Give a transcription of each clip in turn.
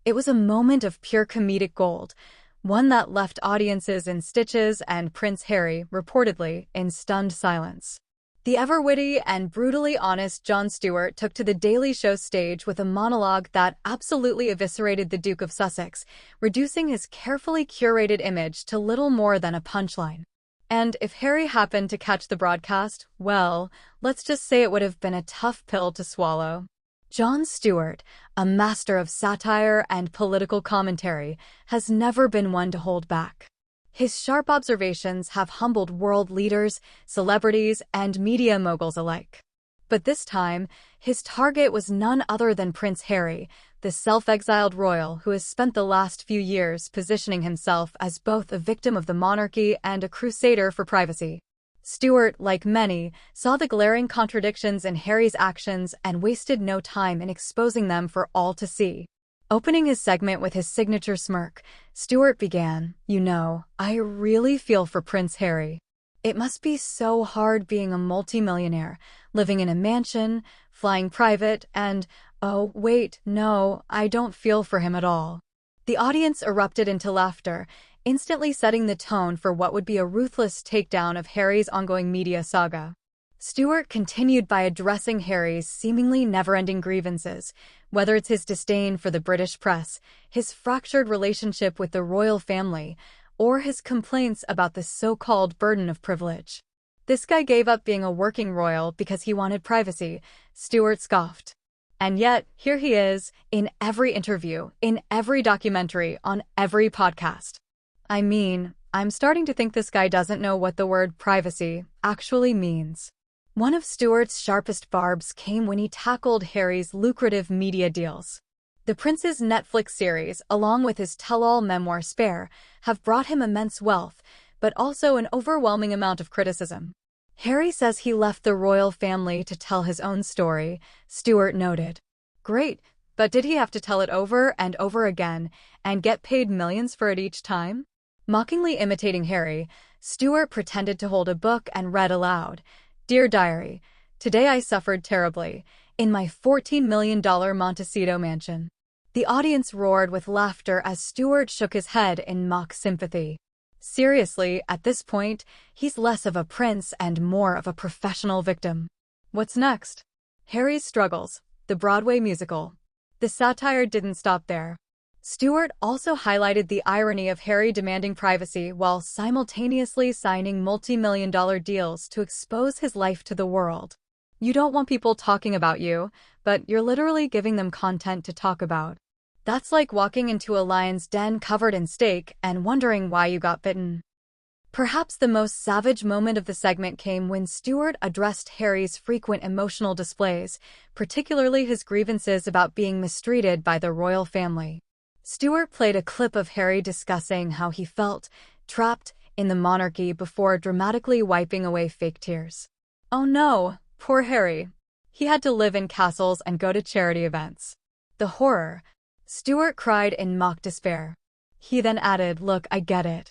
It was a moment of pure comedic gold, one that left audiences in stitches and Prince Harry, reportedly, in stunned silence. The ever-witty and brutally honest Jon Stewart took to the Daily Show stage with a monologue that absolutely eviscerated the Duke of Sussex, reducing his carefully curated image to little more than a punchline. And if Harry happened to catch the broadcast, well, let's just say it would have been a tough pill to swallow. Jon Stewart, a master of satire and political commentary, has never been one to hold back. His sharp observations have humbled world leaders, celebrities, and media moguls alike. But this time, his target was none other than Prince Harry, the self-exiled royal who has spent the last few years positioning himself as both a victim of the monarchy and a crusader for privacy. Stewart, like many, saw the glaring contradictions in Harry's actions and wasted no time in exposing them for all to see. Opening his segment with his signature smirk, Stewart began, "You know, I really feel for Prince Harry. It must be so hard being a multimillionaire, living in a mansion, flying private, and, oh, wait, no, I don't feel for him at all." The audience erupted into laughter, instantly setting the tone for what would be a ruthless takedown of Harry's ongoing media saga. Stewart continued by addressing Harry's seemingly never-ending grievances, whether it's his disdain for the British press, his fractured relationship with the royal family, or his complaints about the so-called burden of privilege. "This guy gave up being a working royal because he wanted privacy," Stewart scoffed. And yet, here he is, in every interview, in every documentary, on every podcast. I mean, I'm starting to think this guy doesn't know what the word privacy actually means. One of Stewart's sharpest barbs came when he tackled Harry's lucrative media deals. The prince's Netflix series, along with his tell-all memoir Spare, have brought him immense wealth, but also an overwhelming amount of criticism. Harry says he left the royal family to tell his own story, Stewart noted. Great, but did he have to tell it over and over again, and get paid millions for it each time? Mockingly imitating Harry, Stewart pretended to hold a book and read aloud, "Dear Diary, today I suffered terribly, in my $14 million Montecito mansion." The audience roared with laughter as Stewart shook his head in mock sympathy. Seriously, at this point, he's less of a prince and more of a professional victim. What's next? Harry's Struggles, the Broadway musical. The satire didn't stop there. Stewart also highlighted the irony of Harry demanding privacy while simultaneously signing multi-million-dollar deals to expose his life to the world. You don't want people talking about you, but you're literally giving them content to talk about. That's like walking into a lion's den covered in steak and wondering why you got bitten. Perhaps the most savage moment of the segment came when Stewart addressed Harry's frequent emotional displays, particularly his grievances about being mistreated by the royal family. Stewart played a clip of Harry discussing how he felt trapped in the monarchy before dramatically wiping away fake tears. Oh no, poor Harry. He had to live in castles and go to charity events. The horror. Stewart cried in mock despair. He then added, "Look, I get it.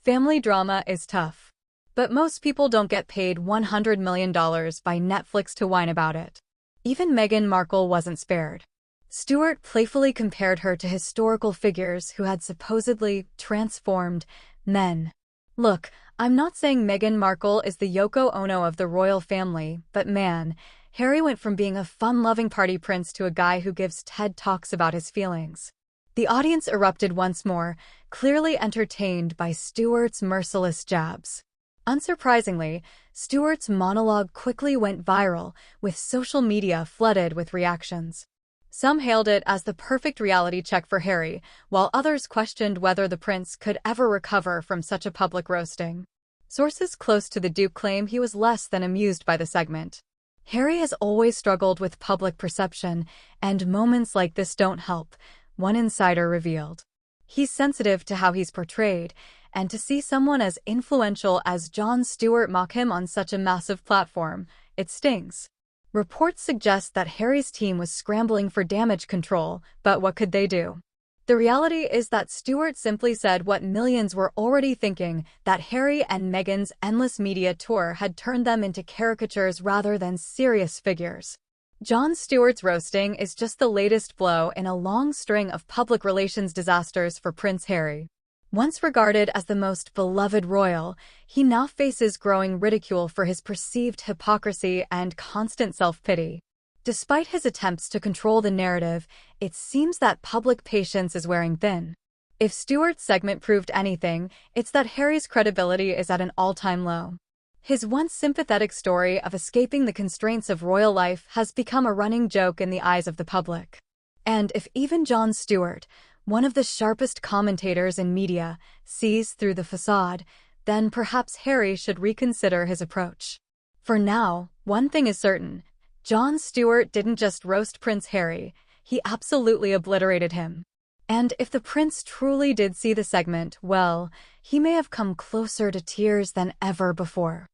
Family drama is tough. But most people don't get paid $100 million by Netflix to whine about it." Even Meghan Markle wasn't spared. Stewart playfully compared her to historical figures who had supposedly transformed men. Look, I'm not saying Meghan Markle is the Yoko Ono of the royal family, but man, Harry went from being a fun-loving party prince to a guy who gives TED Talks about his feelings. The audience erupted once more, clearly entertained by Stewart's merciless jabs. Unsurprisingly, Stewart's monologue quickly went viral, with social media flooded with reactions. Some hailed it as the perfect reality check for Harry, while others questioned whether the prince could ever recover from such a public roasting. Sources close to the Duke claim he was less than amused by the segment. Harry has always struggled with public perception, and moments like this don't help, one insider revealed. He's sensitive to how he's portrayed, and to see someone as influential as Jon Stewart mock him on such a massive platform, it stings. Reports suggest that Harry's team was scrambling for damage control, but what could they do? The reality is that Stewart simply said what millions were already thinking, that Harry and Meghan's endless media tour had turned them into caricatures rather than serious figures. Jon Stewart's roasting is just the latest blow in a long string of public relations disasters for Prince Harry. Once regarded as the most beloved royal, he now faces growing ridicule for his perceived hypocrisy and constant self-pity. Despite his attempts to control the narrative, it seems that public patience is wearing thin. If Stewart's segment proved anything, it's that Harry's credibility is at an all-time low. His once sympathetic story of escaping the constraints of royal life has become a running joke in the eyes of the public. And if even Jon Stewart, one of the sharpest commentators in media, sees through the facade, then perhaps Harry should reconsider his approach. For now, one thing is certain: Jon Stewart didn't just roast Prince Harry, he absolutely obliterated him. And if the prince truly did see the segment, well, he may have come closer to tears than ever before.